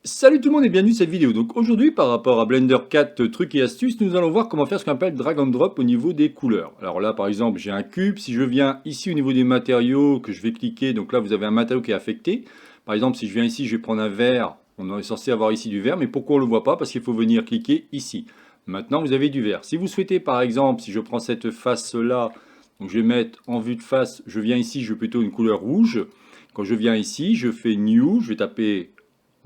Salut tout le monde et bienvenue dans cette vidéo. Donc aujourd'hui par rapport à Blender 4 trucs et astuces, nous allons voir comment faire ce qu'on appelle drag and drop au niveau des couleurs. Alors là par exemple j'ai un cube, si je viens ici au niveau des matériaux que je vais cliquer, donc là vous avez un matériau qui est affecté. Par exemple si je viens ici je vais prendre un vert, on est censé avoir ici du vert, mais pourquoi on ne le voit pas? Parce qu'il faut venir cliquer ici. Maintenant vous avez du vert. Si vous souhaitez par exemple, si je prends cette face là, donc je vais mettre en vue de face, je viens ici, je veux plutôt une couleur rouge. Quand je viens ici, je fais New, je vais taper.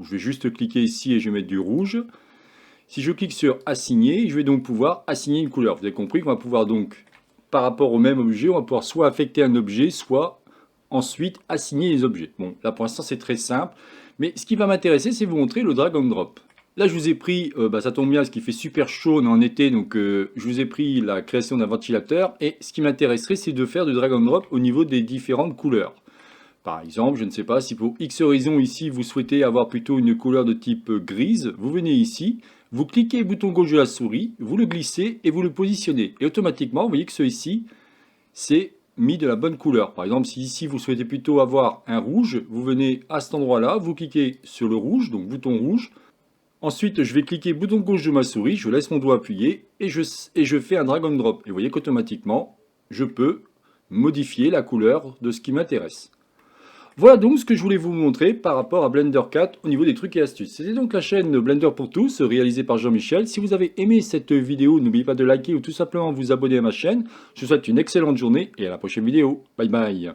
Je vais juste cliquer ici et je vais mettre du rouge. Si je clique sur assigner, je vais donc pouvoir assigner une couleur. Vous avez compris qu'on va pouvoir donc, par rapport au même objet, on va pouvoir soit affecter un objet, soit ensuite assigner les objets. Bon, là pour l'instant c'est très simple, mais ce qui va m'intéresser c'est vous montrer le drag and drop. Là je vous ai pris, ça tombe bien parce qu'il fait super chaud, on est en été, donc je vous ai pris la création d'un ventilateur, et ce qui m'intéresserait c'est de faire du drag and drop au niveau des différentes couleurs. Par exemple, je ne sais pas si pour X raison ici vous souhaitez avoir plutôt une couleur de type grise, vous venez ici, vous cliquez bouton gauche de la souris, vous le glissez et vous le positionnez. Et automatiquement, vous voyez que celui-ci, c'est mis de la bonne couleur. Par exemple, si ici vous souhaitez plutôt avoir un rouge, vous venez à cet endroit-là, vous cliquez sur le rouge, donc bouton rouge. Ensuite, je vais cliquer bouton gauche de ma souris, je laisse mon doigt appuyé et je fais un drag and drop. Et vous voyez qu'automatiquement, je peux modifier la couleur de ce qui m'intéresse. Voilà donc ce que je voulais vous montrer par rapport à Blender 4 au niveau des trucs et astuces. C'était donc la chaîne Blender pour tous, réalisée par Jean-Michel. Si vous avez aimé cette vidéo, n'oubliez pas de liker ou tout simplement vous abonner à ma chaîne. Je vous souhaite une excellente journée et à la prochaine vidéo. Bye bye.